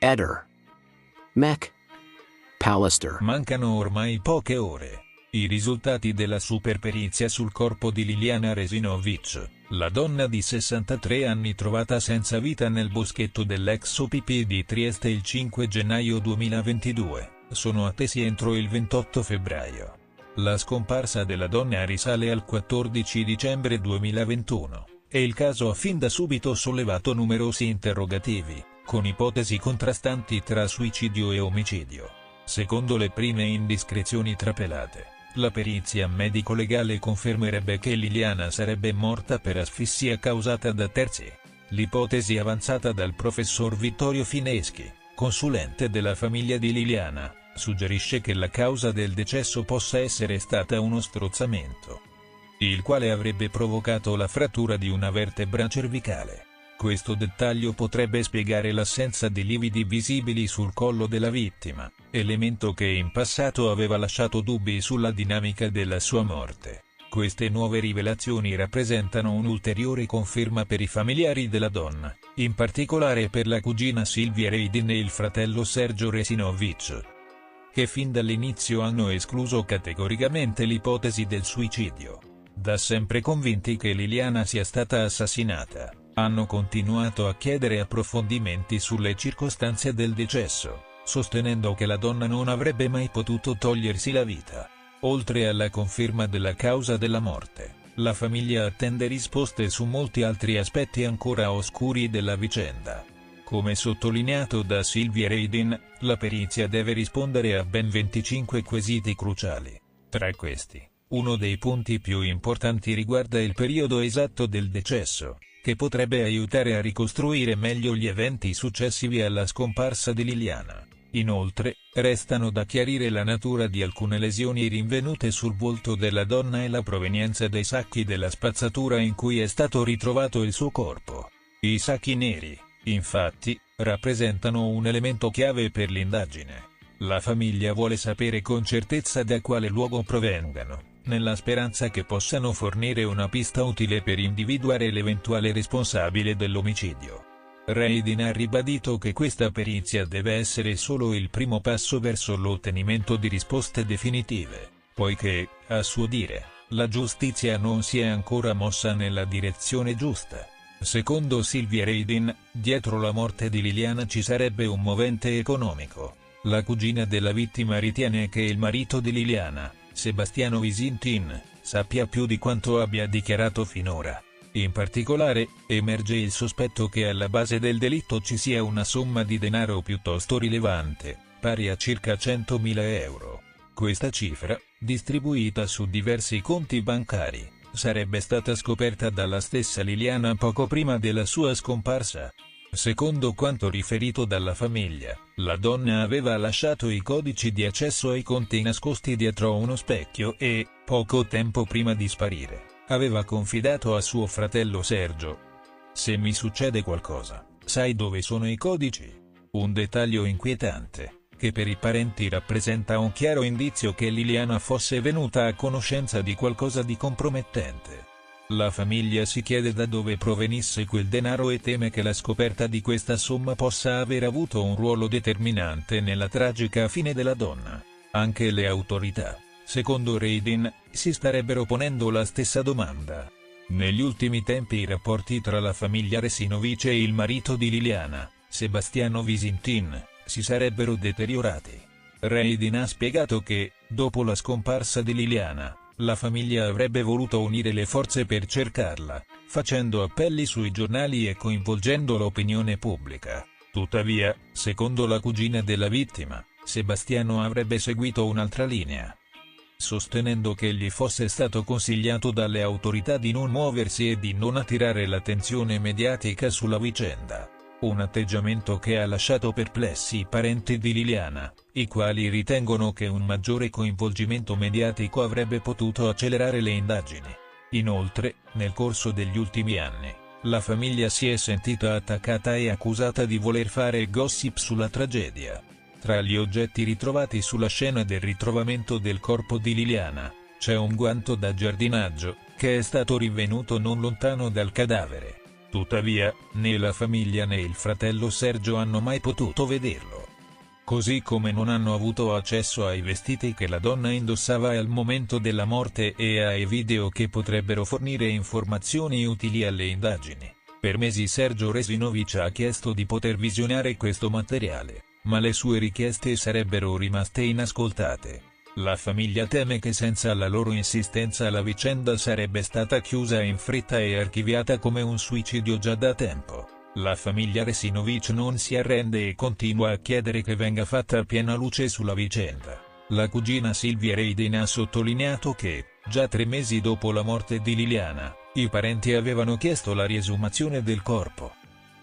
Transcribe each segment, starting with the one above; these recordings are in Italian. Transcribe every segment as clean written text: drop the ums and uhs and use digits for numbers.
Eder. Mech. Pallister. Mancano ormai poche ore. I risultati della superperizia sul corpo di Liliana Resinovic, la donna di 63 anni trovata senza vita nel boschetto dell'ex OPP di Trieste il 5 gennaio 2022, sono attesi entro il 28 febbraio. La scomparsa della donna risale al 14 dicembre 2021, e il caso ha fin da subito sollevato numerosi interrogativi, con ipotesi contrastanti tra suicidio e omicidio. Secondo le prime indiscrezioni trapelate, la perizia medico-legale confermerebbe che Liliana sarebbe morta per asfissia causata da terzi. L'ipotesi avanzata dal professor Vittorio Fineschi, consulente della famiglia di Liliana, suggerisce che la causa del decesso possa essere stata uno strozzamento, il quale avrebbe provocato la frattura di una vertebra cervicale. Questo dettaglio potrebbe spiegare l'assenza di lividi visibili sul collo della vittima, elemento che in passato aveva lasciato dubbi sulla dinamica della sua morte. Queste nuove rivelazioni rappresentano un'ulteriore conferma per i familiari della donna, in particolare per la cugina Silvia Reidin e il fratello Sergio Resinovic, che fin dall'inizio hanno escluso categoricamente l'ipotesi del suicidio. Da sempre convinti che Liliana sia stata assassinata, hanno continuato a chiedere approfondimenti sulle circostanze del decesso, sostenendo che la donna non avrebbe mai potuto togliersi la vita. Oltre alla conferma della causa della morte, la famiglia attende risposte su molti altri aspetti ancora oscuri della vicenda. Come sottolineato da Silvia Reidin, la perizia deve rispondere a ben 25 quesiti cruciali. Tra questi, uno dei punti più importanti riguarda il periodo esatto del decesso, che potrebbe aiutare a ricostruire meglio gli eventi successivi alla scomparsa di Liliana. Inoltre, restano da chiarire la natura di alcune lesioni rinvenute sul volto della donna e la provenienza dei sacchi della spazzatura in cui è stato ritrovato il suo corpo. I sacchi neri, infatti, rappresentano un elemento chiave per l'indagine. La famiglia vuole sapere con certezza da quale luogo provengano, nella speranza che possano fornire una pista utile per individuare l'eventuale responsabile dell'omicidio. Reidin ha ribadito che questa perizia deve essere solo il primo passo verso l'ottenimento di risposte definitive, poiché, a suo dire, la giustizia non si è ancora mossa nella direzione giusta. Secondo Silvia Reidin, dietro la morte di Liliana ci sarebbe un movente economico. La cugina della vittima ritiene che il marito di Liliana, Sebastiano Visintin, sappia più di quanto abbia dichiarato finora. In particolare, emerge il sospetto che alla base del delitto ci sia una somma di denaro piuttosto rilevante, pari a circa 100.000 euro. Questa cifra, distribuita su diversi conti bancari, sarebbe stata scoperta dalla stessa Liliana poco prima della sua scomparsa. Secondo quanto riferito dalla famiglia, la donna aveva lasciato i codici di accesso ai conti nascosti dietro uno specchio e, poco tempo prima di sparire, aveva confidato a suo fratello Sergio: "Se mi succede qualcosa, sai dove sono i codici?". Un dettaglio inquietante, che per i parenti rappresenta un chiaro indizio che Liliana fosse venuta a conoscenza di qualcosa di compromettente. La famiglia si chiede da dove provenisse quel denaro e teme che la scoperta di questa somma possa aver avuto un ruolo determinante nella tragica fine della donna. Anche le autorità, secondo Reidin, si starebbero ponendo la stessa domanda. Negli ultimi tempi i rapporti tra la famiglia Resinovic e il marito di Liliana, Sebastiano Visintin, si sarebbero deteriorati. Reidin ha spiegato che, dopo la scomparsa di Liliana, la famiglia avrebbe voluto unire le forze per cercarla, facendo appelli sui giornali e coinvolgendo l'opinione pubblica. Tuttavia, secondo la cugina della vittima, Sebastiano avrebbe seguito un'altra linea, sostenendo che gli fosse stato consigliato dalle autorità di non muoversi e di non attirare l'attenzione mediatica sulla vicenda. Un atteggiamento che ha lasciato perplessi i parenti di Liliana, i quali ritengono che un maggiore coinvolgimento mediatico avrebbe potuto accelerare le indagini. Inoltre, nel corso degli ultimi anni, la famiglia si è sentita attaccata e accusata di voler fare gossip sulla tragedia. Tra gli oggetti ritrovati sulla scena del ritrovamento del corpo di Liliana, c'è un guanto da giardinaggio, che è stato rinvenuto non lontano dal cadavere. Tuttavia, né la famiglia né il fratello Sergio hanno mai potuto vederlo. Così come non hanno avuto accesso ai vestiti che la donna indossava al momento della morte e ai video che potrebbero fornire informazioni utili alle indagini. Per mesi Sergio Resinovic ha chiesto di poter visionare questo materiale, ma le sue richieste sarebbero rimaste inascoltate. La famiglia teme che senza la loro insistenza la vicenda sarebbe stata chiusa in fretta e archiviata come un suicidio già da tempo. La famiglia Resinovic non si arrende e continua a chiedere che venga fatta piena luce sulla vicenda. La cugina Silvia Reidin ha sottolineato che, già 3 mesi dopo la morte di Liliana, i parenti avevano chiesto la riesumazione del corpo,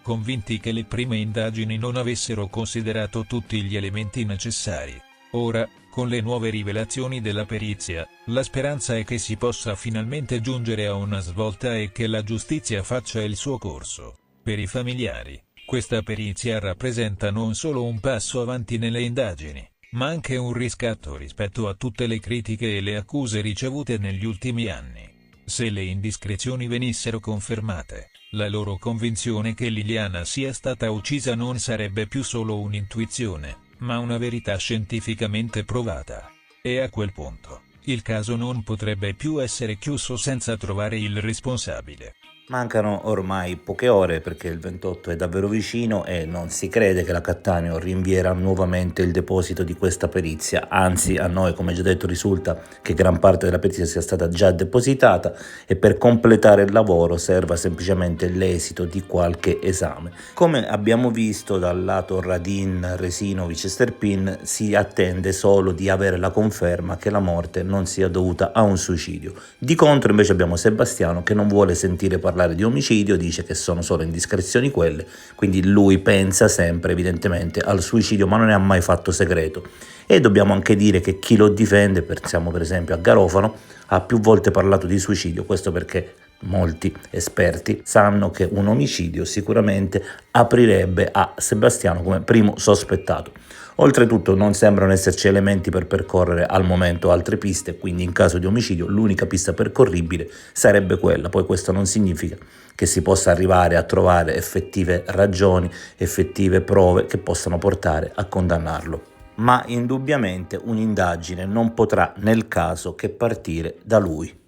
convinti che le prime indagini non avessero considerato tutti gli elementi necessari. Ora, con le nuove rivelazioni della perizia, la speranza è che si possa finalmente giungere a una svolta e che la giustizia faccia il suo corso. Per i familiari, questa perizia rappresenta non solo un passo avanti nelle indagini, ma anche un riscatto rispetto a tutte le critiche e le accuse ricevute negli ultimi anni. Se le indiscrezioni venissero confermate, la loro convinzione che Liliana sia stata uccisa non sarebbe più solo un'intuizione, ma una verità scientificamente provata. E a quel punto, il caso non potrebbe più essere chiuso senza trovare il responsabile. Mancano ormai poche ore perché il 28 è davvero vicino e non si crede che la Cattaneo rinvierà nuovamente il deposito di questa perizia, anzi a noi come già detto risulta che gran parte della perizia sia stata già depositata e per completare il lavoro serva semplicemente l'esito di qualche esame. Come abbiamo visto dal lato Radin, Resinovic e Sterpin si attende solo di avere la conferma che la morte non sia dovuta a un suicidio. Di contro invece abbiamo Sebastiano che non vuole sentire parlare di omicidio, dice che sono solo indiscrezioni quelle, quindi lui pensa sempre evidentemente al suicidio ma non ne ha mai fatto segreto. E dobbiamo anche dire che chi lo difende, pensiamo per esempio a Garofano, ha più volte parlato di suicidio, questo perché molti esperti sanno che un omicidio sicuramente aprirebbe a Sebastiano come primo sospettato. Oltretutto non sembrano esserci elementi per percorrere al momento altre piste, quindi in caso di omicidio l'unica pista percorribile sarebbe quella. Poi questo non significa che si possa arrivare a trovare effettive ragioni, effettive prove che possano portare a condannarlo. Ma indubbiamente un'indagine non potrà nel caso che partire da lui.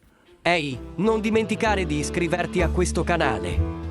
Ehi, non dimenticare di iscriverti a questo canale.